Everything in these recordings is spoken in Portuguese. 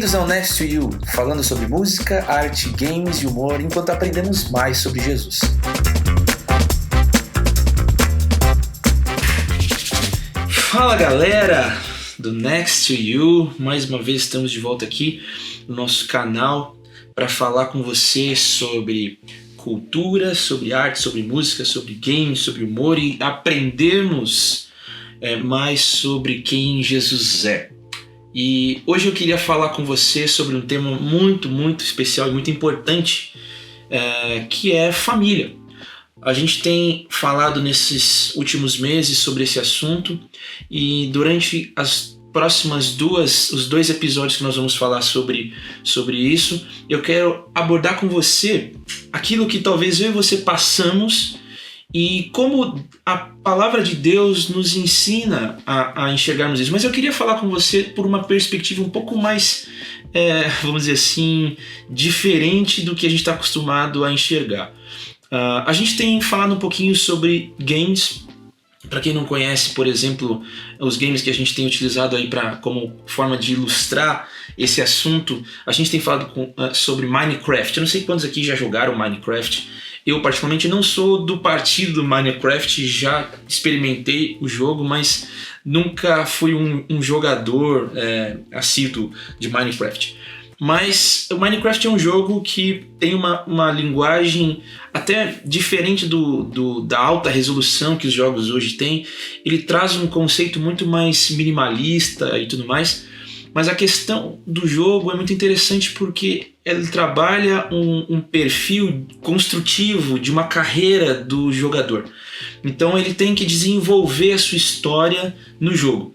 Bem-vindos ao Next to You, falando sobre música, arte, games e humor enquanto aprendemos mais sobre Jesus. Fala galera do Next to You, mais uma vez estamos de volta aqui no nosso canal para falar com você sobre cultura, sobre arte, sobre música, sobre games, sobre humor e aprendermos mais sobre quem Jesus é. E hoje eu queria falar com você sobre um tema muito especial e muito importante, que é família. A gente tem falado nesses últimos meses sobre esse assunto e durante as próximas os dois episódios que nós vamos falar sobre isso, eu quero abordar com você aquilo que talvez eu e você passamos e como a palavra de Deus nos ensina a enxergarmos isso. Mas eu queria falar com você por uma perspectiva um pouco mais, vamos dizer assim, diferente do que a gente está acostumado a enxergar. A gente tem falado um pouquinho sobre games. Para quem não conhece, por exemplo, os games que a gente tem utilizado aí como forma de ilustrar esse assunto, a gente tem falado sobre Minecraft. Eu não sei quantos aqui já jogaram Minecraft. Eu particularmente não sou do partido do Minecraft, já experimentei o jogo, mas nunca fui um jogador assíduo de Minecraft. Mas o Minecraft é um jogo que tem uma linguagem até diferente da alta resolução que os jogos hoje têm. Ele traz um conceito muito mais minimalista e tudo mais. Mas a questão do jogo é muito interessante porque ele trabalha um perfil construtivo de uma carreira do jogador. Então ele tem que desenvolver a sua história no jogo.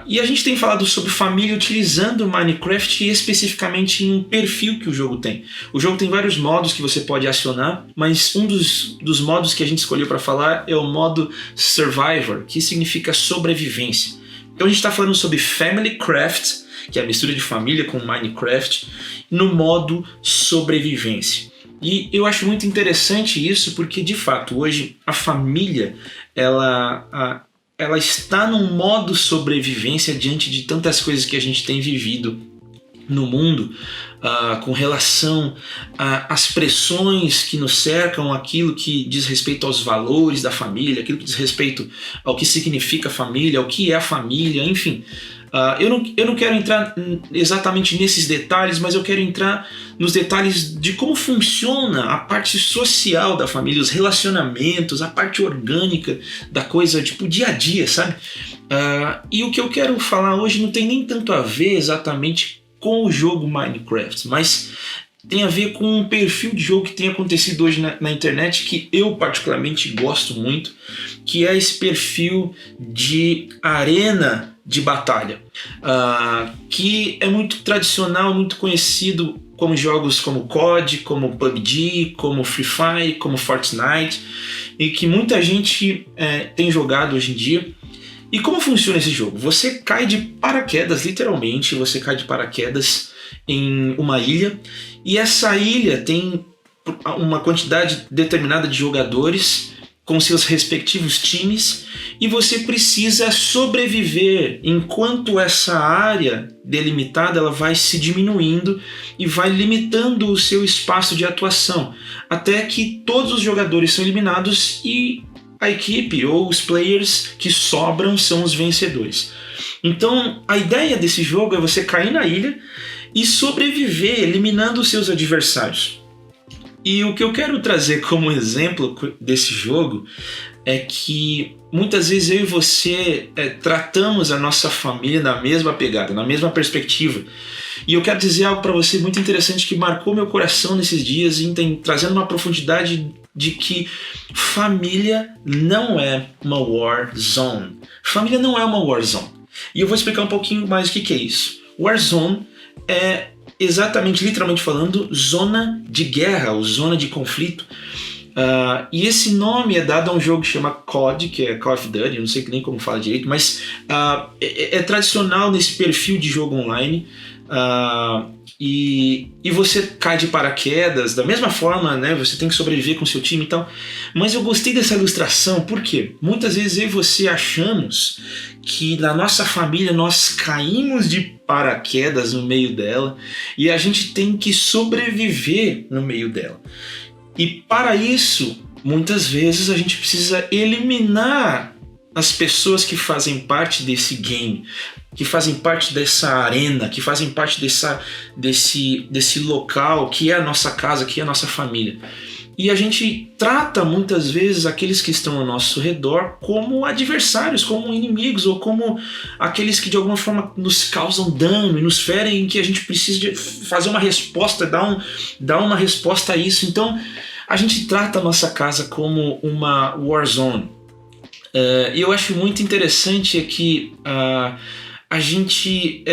E a gente tem falado sobre família utilizando o Minecraft e especificamente em um perfil que o jogo tem. O jogo tem vários modos que você pode acionar, mas um dos modos que a gente escolheu para falar é o modo Survivor, que significa sobrevivência. Então a gente está falando sobre Family Craft, que é a mistura de família com Minecraft, no modo sobrevivência. E eu acho muito interessante isso porque, de fato, hoje a família ela está num modo sobrevivência diante de tantas coisas que a gente tem vivido no mundo, com relação às pressões que nos cercam, aquilo que diz respeito aos valores da família, aquilo que diz respeito ao que significa família, ao que é a família, enfim. Eu não quero entrar exatamente nesses detalhes, mas eu quero entrar nos detalhes de como funciona a parte social da família, os relacionamentos, a parte orgânica da coisa, tipo dia a dia, sabe? E o que eu quero falar hoje não tem nem tanto a ver exatamente com o jogo Minecraft, mas tem a ver com um perfil de jogo que tem acontecido hoje na internet que eu particularmente gosto muito, que é esse perfil de arena de batalha, que é muito tradicional, muito conhecido como jogos como COD, como PUBG, como Free Fire, como Fortnite, e que muita gente tem jogado hoje em dia. E como funciona esse jogo? Você cai de paraquedas, literalmente, você cai de paraquedas em uma ilha, e essa ilha tem uma quantidade determinada de jogadores com seus respectivos times, e você precisa sobreviver enquanto essa área delimitada ela vai se diminuindo e vai limitando o seu espaço de atuação, até que todos os jogadores são eliminados e a equipe ou os players que sobram são os vencedores. Então a ideia desse jogo é você cair na ilha e sobreviver eliminando os seus adversários. E o que eu quero trazer como exemplo desse jogo é que muitas vezes eu e você tratamos a nossa família na mesma pegada, na mesma perspectiva. E eu quero dizer algo para você muito interessante que marcou meu coração nesses dias, trazendo uma profundidade de que família não é uma war zone. Família não é uma war zone. E eu vou explicar um pouquinho mais o que é isso. War zone é exatamente, literalmente falando, zona de guerra ou zona de conflito. E esse nome é dado a um jogo que chama COD, que é Call of Duty, eu não sei nem como fala direito, mas é tradicional nesse perfil de jogo online E você cai de paraquedas, da mesma forma, né? Você tem que sobreviver com o seu time e tal. Mas eu gostei dessa ilustração, porque muitas vezes eu e você achamos que na nossa família nós caímos de paraquedas no meio dela e a gente tem que sobreviver no meio dela. E para isso, muitas vezes a gente precisa eliminar as pessoas que fazem parte desse game, que fazem parte dessa arena, que fazem parte desse local que é a nossa casa, que é a nossa família. E a gente trata muitas vezes aqueles que estão ao nosso redor como adversários, como inimigos, ou como aqueles que de alguma forma nos causam dano e nos ferem, que a gente precisa de fazer uma resposta, dar uma resposta a isso. Então a gente trata a nossa casa como uma war zone. E eu acho muito interessante que a gente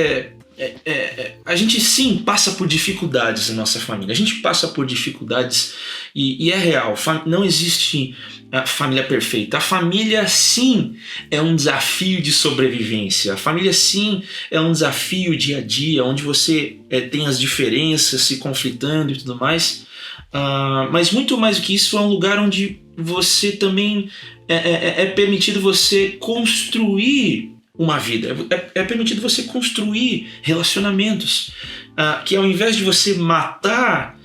sim passa por dificuldades na nossa família. A gente passa por dificuldades e é real. Não existe a família perfeita. A família sim é um desafio de sobrevivência. A família sim é um desafio dia a dia, onde você tem as diferenças se conflitando e tudo mais. Mas muito mais do que isso, é um lugar onde você também é permitido você construir uma vida, é permitido você construir relacionamentos, que ao invés de você matar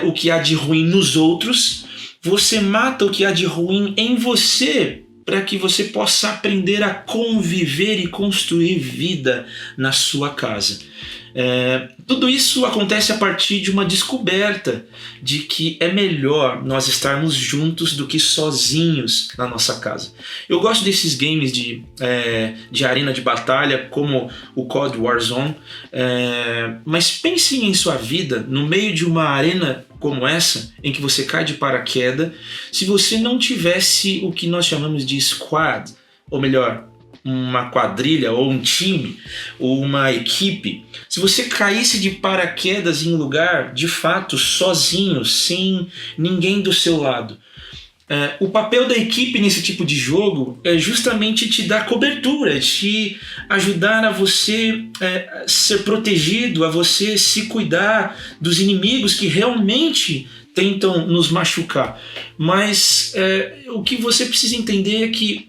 o que há de ruim nos outros, você mata o que há de ruim em você, para que você possa aprender a conviver e construir vida na sua casa. Tudo isso acontece a partir de uma descoberta de que é melhor nós estarmos juntos do que sozinhos na nossa casa. Eu gosto desses games de arena de batalha, como o COD Warzone, mas pensem em sua vida no meio de uma arena como essa, em que você cai de paraquedas, se você não tivesse o que nós chamamos de squad, ou melhor, uma quadrilha, ou um time, ou uma equipe. Se você caísse de paraquedas em um lugar, de fato, sozinho, sem ninguém do seu lado, o papel da equipe nesse tipo de jogo é justamente te dar cobertura, te ajudar a você ser protegido, a você se cuidar dos inimigos que realmente tentam nos machucar. Mas o que você precisa entender é que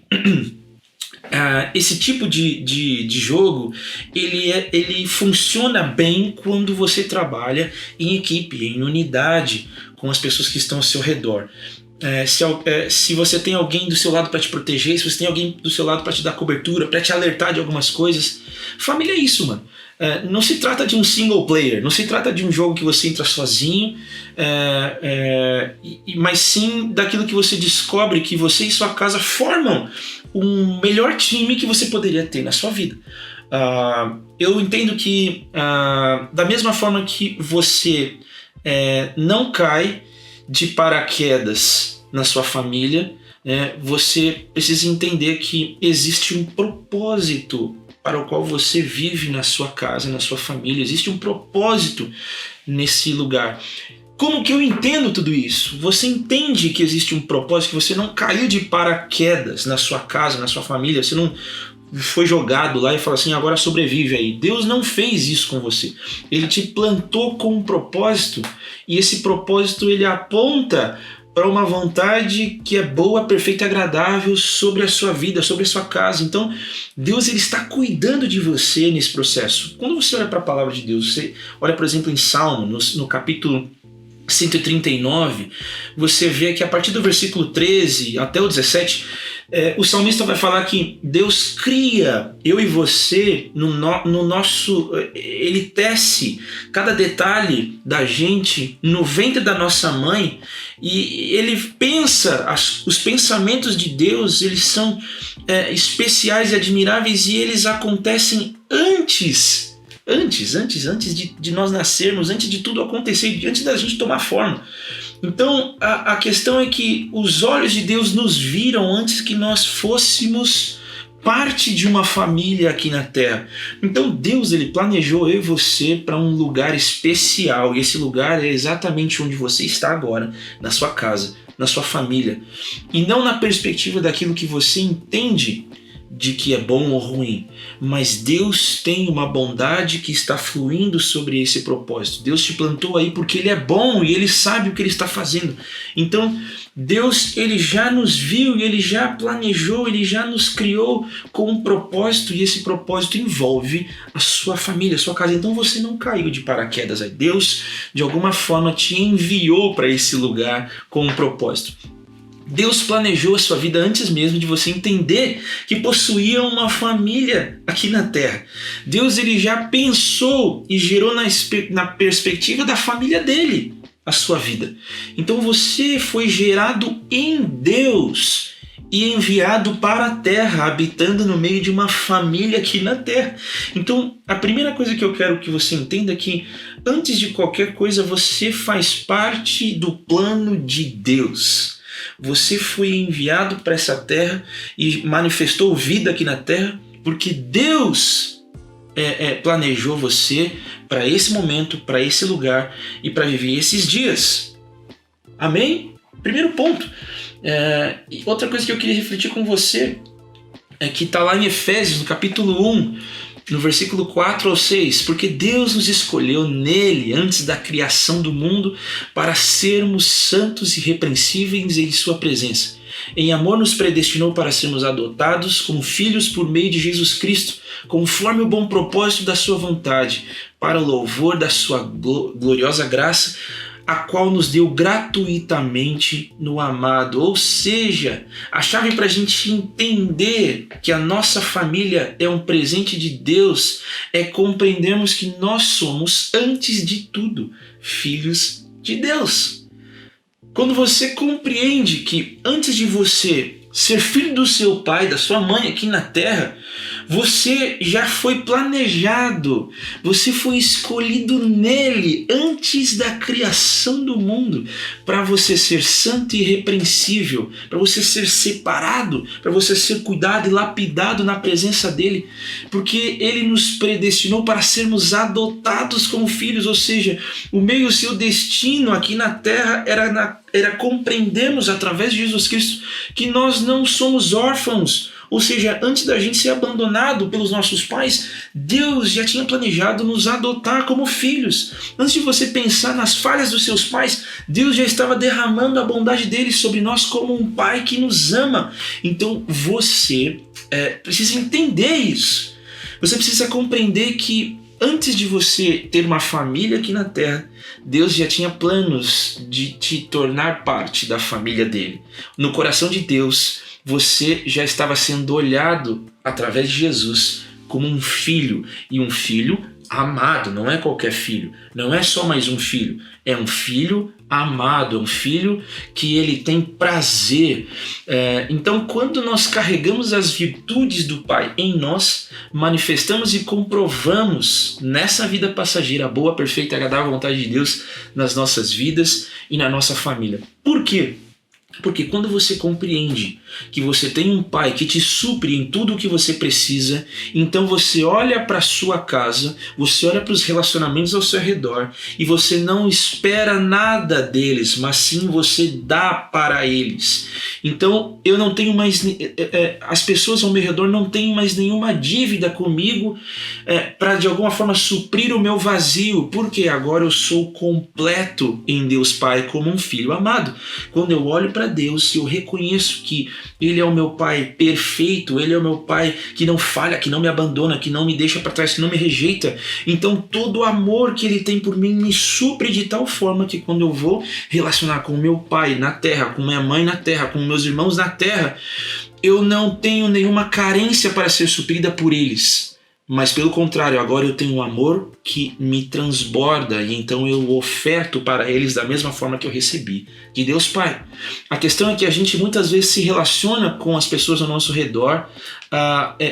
esse tipo de jogo ele funciona bem quando você trabalha em equipe, em unidade com as pessoas que estão ao seu redor. Se você tem alguém do seu lado para te proteger, se você tem alguém do seu lado para te dar cobertura, para te alertar de algumas coisas, família é isso, mano. Não se trata de um single player, não se trata de um jogo que você entra sozinho, mas sim daquilo que você descobre que você e sua casa formam um melhor time que você poderia ter na sua vida. Eu entendo que da mesma forma que você não cai de paraquedas na sua família, você precisa entender que existe um propósito para o qual você vive na sua casa, na sua família. Existe um propósito nesse lugar. Como que eu entendo tudo isso? Você entende que existe um propósito, que você não caiu de paraquedas na sua casa, na sua família, você não foi jogado lá e falou assim, agora sobrevive aí. Deus não fez isso com você. Ele te plantou com um propósito, e esse propósito ele aponta para uma vontade que é boa, perfeita e agradável sobre a sua vida, sobre a sua casa. Então, Deus ele está cuidando de você nesse processo. Quando você olha para a palavra de Deus, você olha, por exemplo, em Salmo, no capítulo 139, você vê que a partir do versículo 13 até o 17, o salmista vai falar que Deus cria eu e você no nosso... Ele tece cada detalhe da gente no ventre da nossa mãe, e ele pensa, os pensamentos de Deus, eles são especiais e admiráveis, e eles acontecem antes de nós nascermos, antes de tudo acontecer, antes da gente tomar forma. Então a questão é que os olhos de Deus nos viram antes que nós fôssemos parte de uma família aqui na Terra. Então Deus ele planejou eu e você para um lugar especial, e esse lugar é exatamente onde você está agora, na sua casa, na sua família, e não na perspectiva daquilo que você entende de que é bom ou ruim, mas Deus tem uma bondade que está fluindo sobre esse propósito. Deus te plantou aí porque Ele é bom e Ele sabe o que Ele está fazendo. Então, Deus, Ele já nos viu e Ele já planejou, Ele já nos criou com um propósito, e esse propósito envolve a sua família, a sua casa. Então você não caiu de paraquedas aí. Deus, de alguma forma, te enviou para esse lugar com um propósito. Deus planejou a sua vida antes mesmo de você entender que possuía uma família aqui na Terra. Deus, ele já pensou e gerou na perspectiva da família dele a sua vida. Então você foi gerado em Deus e enviado para a Terra, habitando no meio de uma família aqui na Terra. Então, a primeira coisa que eu quero que você entenda é que, antes de qualquer coisa, você faz parte do plano de Deus. Você foi enviado para essa terra e manifestou vida aqui na terra porque Deus planejou você para esse momento, para esse lugar e para viver esses dias. Amém? Primeiro ponto. E outra coisa que eu queria refletir com você é que está lá em Efésios, no capítulo 1, no versículo 4 ao 6, porque Deus nos escolheu nele antes da criação do mundo para sermos santos e irrepreensíveis em sua presença. Em amor nos predestinou para sermos adotados como filhos por meio de Jesus Cristo, conforme o bom propósito da sua vontade, para o louvor da sua gloriosa graça, a qual nos deu gratuitamente no amado. Ou seja, a chave para a gente entender que a nossa família é um presente de Deus é compreendermos que nós somos, antes de tudo, filhos de Deus. Quando você compreende que antes de você ser filho do seu pai, da sua mãe aqui na terra, você já foi planejado, você foi escolhido nele antes da criação do mundo para você ser santo e irrepreensível, para você ser separado, para você ser cuidado e lapidado na presença dele, porque ele nos predestinou para sermos adotados como filhos, ou seja, o meio e o seu destino aqui na terra era compreendermos através de Jesus Cristo que nós não somos órfãos. Ou seja, antes da gente ser abandonado pelos nossos pais, Deus já tinha planejado nos adotar como filhos. Antes de você pensar nas falhas dos seus pais, Deus já estava derramando a bondade dele sobre nós como um pai que nos ama. Então você precisa entender isso. Você precisa compreender que antes de você ter uma família aqui na terra, Deus já tinha planos de te tornar parte da família dele. No coração de Deus, você já estava sendo olhado através de Jesus como um filho, e um filho amado. Não é qualquer filho, não é só mais um filho, é um filho amado, é um filho que ele tem prazer. Então, quando nós carregamos as virtudes do Pai em nós, manifestamos e comprovamos nessa vida passageira a boa, perfeita e agradável vontade de Deus nas nossas vidas e na nossa família. Por quê? Porque quando você compreende que você tem um pai que te supre em tudo o que você precisa, então você olha para a sua casa, você olha para os relacionamentos ao seu redor e você não espera nada deles, mas sim você dá para eles. Então eu não tenho mais, as pessoas ao meu redor não têm mais nenhuma dívida comigo para de alguma forma suprir o meu vazio, porque agora eu sou completo em Deus Pai como um filho amado. Quando eu olho para Deus, eu reconheço que Ele é o meu Pai perfeito, Ele é o meu Pai que não falha, que não me abandona, que não me deixa para trás, que não me rejeita. Então todo o amor que Ele tem por mim me supre de tal forma que quando eu vou relacionar com o meu pai na terra, com minha mãe na terra, com meus irmãos na terra, eu não tenho nenhuma carência para ser suprida por eles. Mas pelo contrário, agora eu tenho um amor que me transborda e então eu oferto para eles da mesma forma que eu recebi de Deus Pai. A questão é que a gente muitas vezes se relaciona com as pessoas ao nosso redor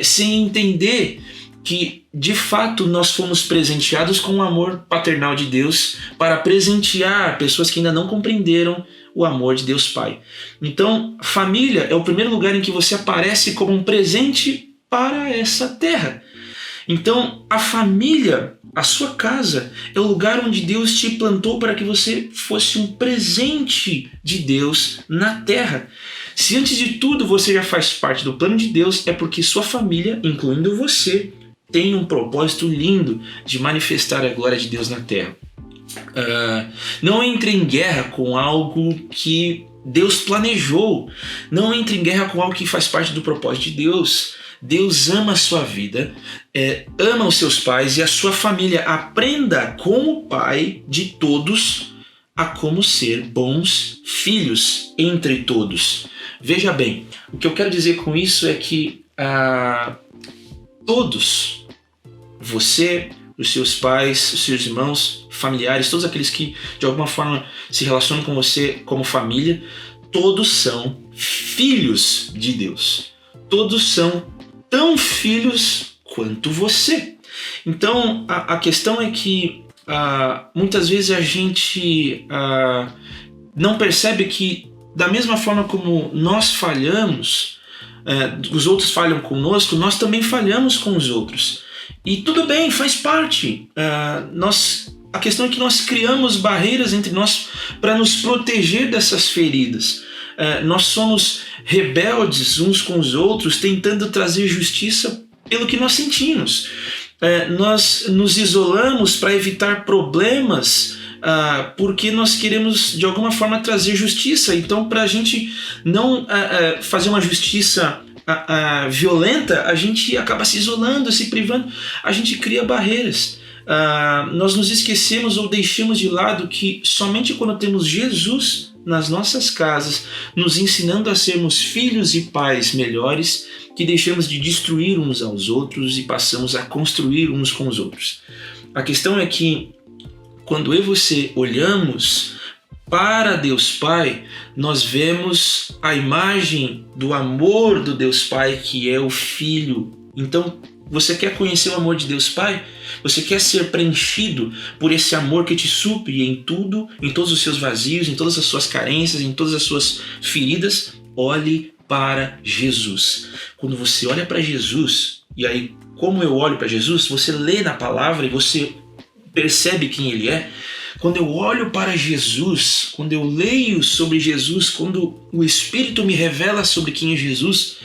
sem entender que de fato nós fomos presenteados com o amor paternal de Deus para presentear pessoas que ainda não compreenderam o amor de Deus Pai. Então, família é o primeiro lugar em que você aparece como um presente para essa terra. Então, a família, a sua casa, é o lugar onde Deus te plantou para que você fosse um presente de Deus na terra. Se antes de tudo você já faz parte do plano de Deus, é porque sua família, incluindo você, tem um propósito lindo de manifestar a glória de Deus na terra. Não entre em guerra com algo que Deus planejou. Não entre em guerra com algo que faz parte do propósito de Deus. Deus ama a sua vida, ama os seus pais e a sua família. Aprenda como pai de todos a como ser bons filhos entre todos. Veja bem, o que eu quero dizer com isso é que todos, você, os seus pais, os seus irmãos, familiares, todos aqueles que de alguma forma se relacionam com você como família, todos são filhos de Deus. Todos são tão filhos quanto você. Então a questão é que muitas vezes a gente não percebe que da mesma forma como nós falhamos, os outros falham conosco, nós também falhamos com os outros. E tudo bem, faz parte. A questão é que nós criamos barreiras entre nós para nos proteger dessas feridas. Nós somos rebeldes uns com os outros, tentando trazer justiça pelo que nós sentimos. Nós nos isolamos para evitar problemas, porque nós queremos de alguma forma trazer justiça. Então, para a gente não fazer uma justiça violenta, a gente acaba se isolando, se privando, a gente cria barreiras. Nós nos esquecemos ou deixamos de lado que somente quando temos Jesus nas nossas casas, nos ensinando a sermos filhos e pais melhores, que deixamos de destruir uns aos outros e passamos a construir uns com os outros. A questão é que quando eu e você olhamos para Deus Pai, nós vemos a imagem do amor do Deus Pai, que é o Filho. Então, você quer conhecer o amor de Deus Pai? Você quer ser preenchido por esse amor que te supre em tudo, em todos os seus vazios, em todas as suas carências, em todas as suas feridas? Olhe para Jesus. Quando você olha para Jesus, e aí como eu olho para Jesus, você lê na palavra e você percebe quem Ele é. Quando eu olho para Jesus, quando eu leio sobre Jesus, quando o Espírito me revela sobre quem é Jesus,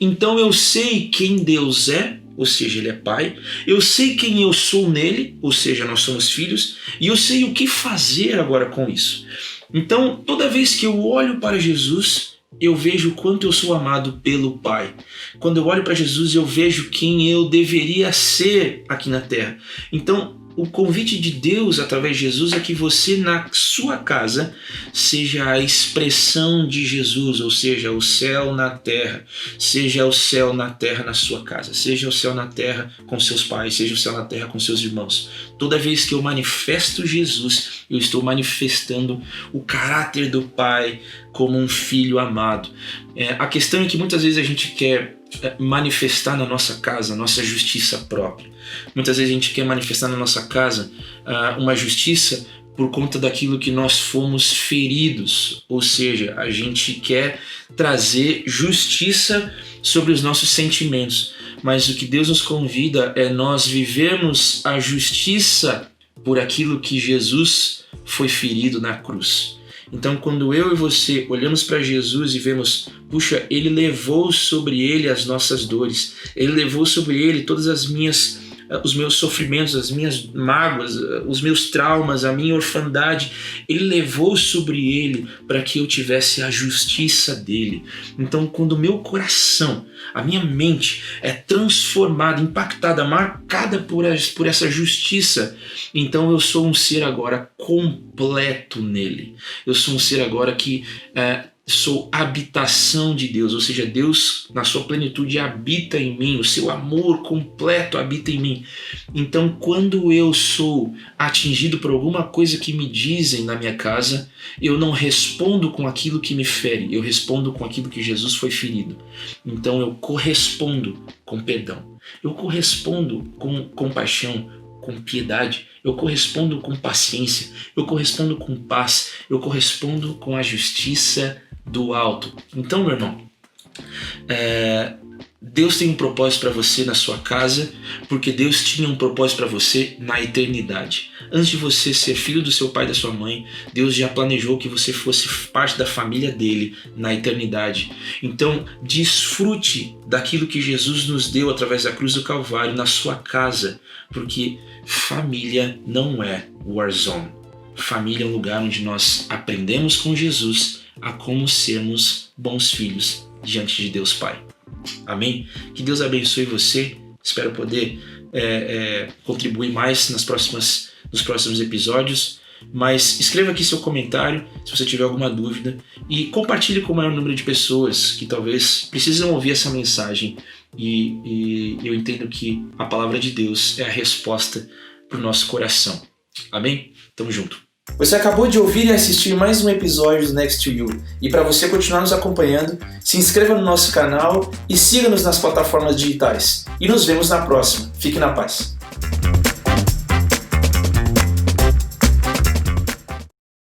então eu sei quem Deus é, ou seja, Ele é Pai, eu sei quem eu sou nele, ou seja, nós somos filhos, e eu sei o que fazer agora com isso. Então, toda vez que eu olho para Jesus, eu vejo o quanto eu sou amado pelo Pai. Quando eu olho para Jesus, eu vejo quem eu deveria ser aqui na Terra. Então, o convite de Deus através de Jesus é que você na sua casa seja a expressão de Jesus, ou seja, o céu na terra, seja o céu na terra na sua casa, seja o céu na terra com seus pais, seja o céu na terra com seus irmãos. Toda vez que eu manifesto Jesus, eu estou manifestando o caráter do Pai como um filho amado. A questão é que muitas vezes a gente quer manifestar na nossa casa a nossa justiça própria. Muitas vezes a gente quer manifestar na nossa casa uma justiça por conta daquilo que nós fomos feridos, ou seja, a gente quer trazer justiça sobre os nossos sentimentos, mas o que Deus nos convida é nós vivermos a justiça por aquilo que Jesus foi ferido na cruz. Então, quando eu e você olhamos para Jesus e vemos, puxa, Ele levou sobre Ele as nossas dores, Ele levou sobre Ele todas os meus sofrimentos, as minhas mágoas, os meus traumas, a minha orfandade, Ele levou sobre Ele para que eu tivesse a justiça dEle. Então, quando o meu coração, a minha mente é transformada, impactada, marcada por essa justiça, então eu sou um ser agora completo nele. Eu sou um ser agora que sou habitação de Deus, ou seja, Deus na sua plenitude habita em mim, o seu amor completo habita em mim. Então, quando eu sou atingido por alguma coisa que me dizem na minha casa, eu não respondo com aquilo que me fere, eu respondo com aquilo que Jesus foi ferido. Então eu correspondo com perdão, eu correspondo com compaixão, com piedade, eu correspondo com paciência, eu correspondo com paz, eu correspondo com a justiça do alto. Então, meu irmão, Deus tem um propósito para você na sua casa, porque Deus tinha um propósito para você na eternidade. Antes de você ser filho do seu pai e da sua mãe, Deus já planejou que você fosse parte da família dele na eternidade. Então, desfrute daquilo que Jesus nos deu através da cruz do Calvário na sua casa, porque família não é Warzone. Família é um lugar onde nós aprendemos com Jesus a como sermos bons filhos diante de Deus Pai. Amém? Que Deus abençoe você. Espero poder contribuir mais nos próximos episódios. Mas escreva aqui seu comentário se você tiver alguma dúvida e compartilhe com o maior número de pessoas que talvez precisam ouvir essa mensagem. E eu entendo que a palavra de Deus é a resposta para o nosso coração. Amém? Tamo junto. Você acabou de ouvir e assistir mais um episódio do Next to You. E para você continuar nos acompanhando, se inscreva no nosso canal e siga-nos nas plataformas digitais. E nos vemos na próxima. Fique na paz.